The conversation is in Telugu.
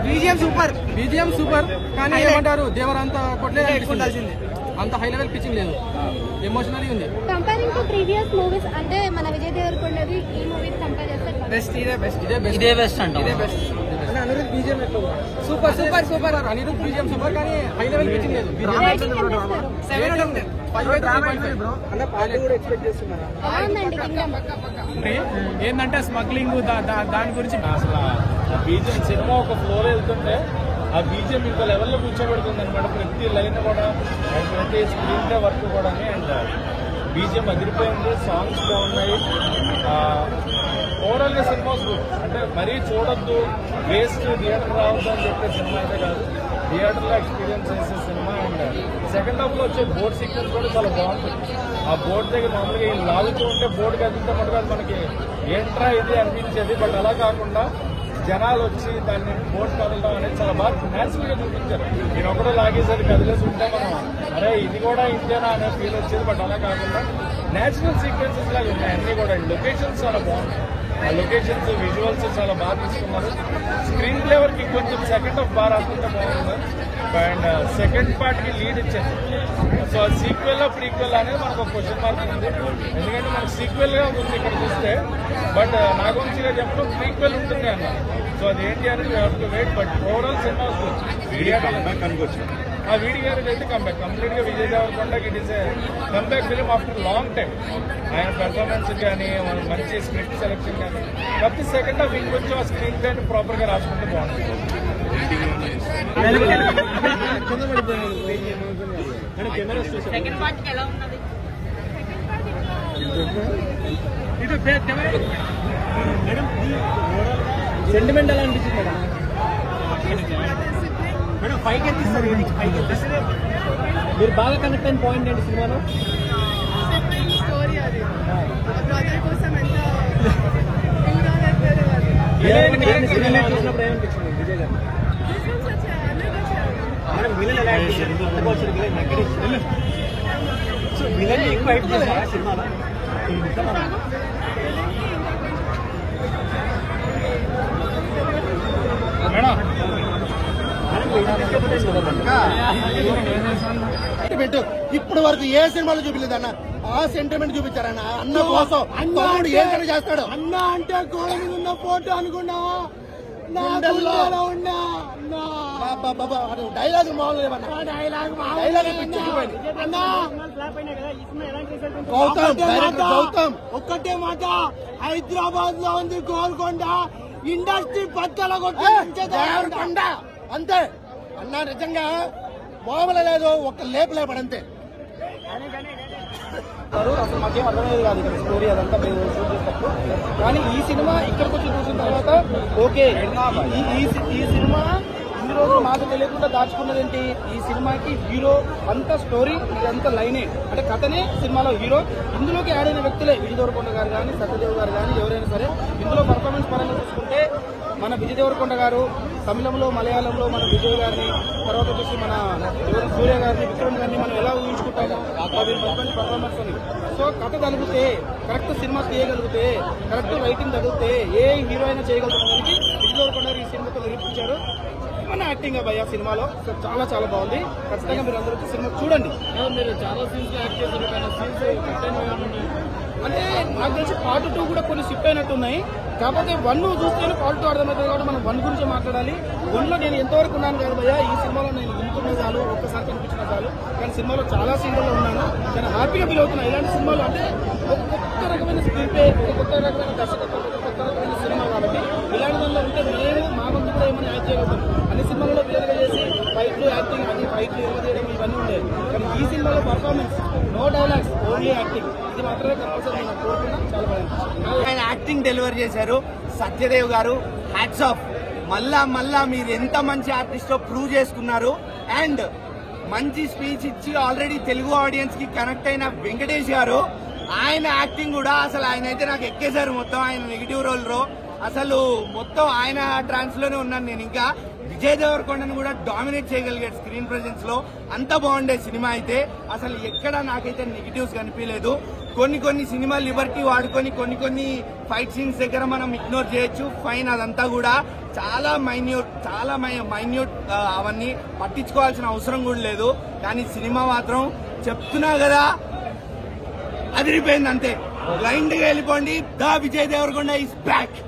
బీజిఎం సూపర్ కానీ ఏమంటారు దేవరంతా కొట్టలేదు, అంత హై లెవెల్ పిచ్చింగ్ లేదు, ఎమోషనల్ ఉంది. కంపేరింగ్ టు ప్రీవియస్ మూవీస్ అంటే మన విజయ్ దేవరకొండది ఈ మూవీ కంపేర్ చేస్తే ఇదే బెస్ట్ అంట. Anirudh BGM super super super Anirudh BGM super కానీ హై లెవెల్ పిచ్చింగ్ లేదు. ఏంటంటే స్మగ్లింగ్ దాని గురించి అసలు బీజిఎం సినిమా ఒక ఫ్లోర్ వెళ్తుంటే ఆ బీజిఎం ఇంకో లెవెల్లో కూర్చోబెడుతుంది అనమాట. ప్రతి లైన్ కూడా అండ్ ప్రతి స్క్రీన్ ప్లే వర్క్ కూడా అండ్ బీజిఎం అదిరిపోయింది, సాంగ్స్ బాగున్నాయి. ఓవరాల్ గా సినిమా అంటే మరీ చూడొద్దు, వేస్ట్, థియేటర్ రావద్దు అని చెప్పే సినిమా అయితే కాదు, థియేటర్ లో ఎక్స్పీరియన్స్ చేసే సినిమా. అండ్ సెకండ్ హాఫ్ లో వచ్చే బోర్డ్ సీక్వెన్స్ కూడా చాలా బాగుంటుంది. ఆ బోర్డు దగ్గర మామూలుగా ఈ లాగుతూ ఉంటే బోర్డు కదిలితే మటుగా మనకి ఏంట్రా ఇది అనిపించేది, బట్ అలా కాకుండా జనాలు వచ్చి దాన్ని బోర్డు కదలడం అనేది చాలా బాగా న్యాచురల్ గా చూపించారు. నేను ఒకటో లాగేసరి కదిలేసి ఉంటే మనం అరే ఇది కూడా ఇంతేనా అనే ఫీల్ వచ్చేది, బట్ అలా కాకుండా న్యాచురల్ సీక్వెన్సెస్ లాగా ఉన్నాయి అన్ని కూడా. లొకేషన్స్ చాలా బాగున్నాయి, ఆ లొకేషన్స్ విజువల్స్ చాలా బాగా తీసుకున్నారు. స్క్రీన్ ప్లే వరకు కొంచెం సెకండ్ హాఫ్ బాగా రాకుంటే బాగుంది. అండ్ సెకండ్ పార్ట్ కి లీడ్ ఇచ్చారు. సో సీక్వెల్ ప్రీక్వెల్ అనేది మనకు ఒక క్వశ్చన్ మార్క్ ఉంది, ఎందుకంటే మనకు సీక్వెల్ గా ఉంది ఇక్కడ చూస్తే, బట్ నా గురించిగా చెప్పడం ప్రీక్వెల్ ఉంటుంది అన్న. సో అదేంటి అనేది వెయిట్, బట్ ఓవరాల్ సినిమా కనుకోవచ్చు. ఆ వీడి గారికి అయితే కంబ్యాక్ కంప్లీట్ గా విజయ్ దేవరకొండకి it is a comeback film after long time. ఆయన పెర్ఫార్మెన్స్ కానీ మంచి స్క్రిప్ట్ సెలెక్షన్ కానీ, కాకపోతే సెకండ్ హాఫ్ ఇంకొంచెం ఆ స్క్రీన్ ప్లే ప్రాపర్ గా రాసుకుంటే బాగుంటుంది. సెంటిమెంట్ ఎలా అనిపించింది మేడం? మేడం పైకి ఎత్తిస్తారు, మీరు బాగా కనెక్ట్ అయిన పాయింట్ ఏంటి సినిమాలో? స్టోరీ అది బ్రదర్ కోసం ఎంత చూసినప్పుడు ఏమనిపించింది విజయ్ గారు? మేడం విలన్ ఎలా సో విలన్ ఎక్కువ హైప్ చేశారా సినిమాలో? ఇప్పుడు వరకు ఏ సినిమాలో చూపించలేదన్న ఆ సెంటిమెంట్ చూపించారన్న. అన్న కోసం తమ్ముడు ఏదైనా చేస్తాడు. అన్న అంటే గోడ మీద ఉన్న ఫోటో అనుకున్నావా? డైలాగ్ మామూలు గౌతమ్ ఒక్కటే మాట, హైదరాబాద్ లో ఉంది గోల్కొండ, ఇండస్ట్రీ పక్కల కొట్ట అంతే అన్న. నిజంగా మామూలు లేదు, ఒక్క లేపు లేపడంతే. అసలు మాకేం అర్థమయ్యేది కాదు ఇక్కడ స్టోరీ అదంతా మేము షూట్ చేసేటప్పుడు. కానీ ఈ సినిమా ఇక్కడికి వచ్చి చూసిన తర్వాత ఓకే, ఈ సినిమా ఇన్ని రోజులు మాకు తెలియకుండా దాచుకున్నది ఏంటి, ఈ సినిమాకి హీరో అంత స్టోరీ ఇదంతా లైనే, అంటే కథనే సినిమాలో హీరో. ఇందులోకి యాడ్ అయిన వ్యక్తులే విజయ్ దేవరకొండ గారు కానీ సత్యదేవ్ గారు కానీ ఎవరైనా సరే. ఇందులో పర్ఫార్మెన్స్ పరంగా చూసుకుంటే మన విజయ్ దేవరకొండ గారు తమిళంలో, మలయాళంలో మన విజయ్ గారిని, తర్వాత వచ్చేసి మన సూర్య గారిని, విక్రమ్ గారిని మనం ఎలా ఊహించుకుంటామో అది మంచి పర్ఫార్మెన్స్ ఉంది. సో కథ తగిలితే, కరెక్ట్ సినిమా తీయగలిగితే, కరెక్ట్ రైటింగ్ తగిలితే ఏ హీరో అయినా చేయగలుగుతానికి విజయ్ దేవరకొండ గారు ఈ సినిమాతో నిరూపించారు. మన యాక్టింగ్ భయ్యా సినిమాలో చాలా చాలా బాగుంది. ఖచ్చితంగా మీరు అందరూ సినిమా చూడండి. మీరు చాలా సీన్స్ యాక్ట్ చేశారు, అంటే నాకు తెలిసి పార్ట్ 2 కూడా కొన్ని షిఫ్ట్ అయినట్టు ఉన్నాయి. కాకపోతే 1 చూస్తేనే పార్ట్ 2 అర్థమవుతుంది కాబట్టి మనం 1 గురించి మాట్లాడాలి. 1లో నేను ఎంతవరకు ఉన్నాను కాదు భయ్యా, ఈ సినిమాలో నేను వింటున్న చాలు, ఒక్కసారి కనిపించిన చాలు. కానీ సినిమాలో చాలా సీన్లలో ఉన్నాను, కానీ హ్యాపీగా ఫీల్ అవుతున్నా. ఇలాంటి సినిమాలు అంటే ఒక కొత్త రకమైన స్క్రీన్ ప్లే, ఒక కొత్త రకమైన దర్శకత్వం, ఒక కొత్త రకమైన సినిమా కాబట్టి ఇలాంటి దానిలో ఉంటే మేము మా వంతు కూడా ఏమైనా యాక్ట్ చేయగలుగుతాం. అన్ని సినిమాలలో విలువగా చేసి ఫైట్లు, యాక్టింగ్, అన్ని ఫైట్లు ఎలా చేయడం ఇవన్నీ ఉండేవి. కానీ ఈ సినిమాలో performance, no dialogues, only acting, ఇది మాత్రమే కంపల్సరీ నేను కోరుకున్నా. చాలా బాగా ఆయన యాక్టింగ్ డెలివర్ చేశారు సత్యదేవ్ గారు. Hats off. మళ్ళా మీరు ఎంత మంచి ఆర్టిస్టో ప్రూవ్ చేసుకున్నారు. అండ్ మంచి స్పీచ్ ఇచ్చి ఆల్రెడీ తెలుగు ఆడియన్స్ కి కనెక్ట్ అయిన వెంకటేష్ గారు, ఆయన యాక్టింగ్ కూడా అసలు ఆయన అయితే నాకు ఎక్కేశారు మొత్తం. ఆయన నెగిటివ్ రోల్ అసలు మొత్తం ఆయన ట్రాన్స్ లోనే ఉన్నాను నేను. ఇంకా విజయ్ దేవరకొండను కూడా డామినేట్ చేయగలిగాడు స్క్రీన్ ప్రెజెన్స్ లో. అంత బాగుండే సినిమా అయితే అసలు ఎక్కడ నాకైతే నెగిటివ్స్ కనిపించలేదు. కొన్ని సినిమా లిబర్టీ వాడుకొని కొన్ని ఫైట్ సీన్స్ దగ్గర మనం ఇగ్నోర్ చేయొచ్చు, ఫైన్. అదంతా కూడా చాలా మైన్యూట్ అవన్నీ పట్టించుకోవాల్సిన అవసరం కూడా లేదు. కానీ సినిమా మాత్రం చెప్తున్నా కదా అదిరిపోయింది అంతే. బ్లైండ్ గా వెళ్ళిపోండి. The Vijay Deverakonda is back.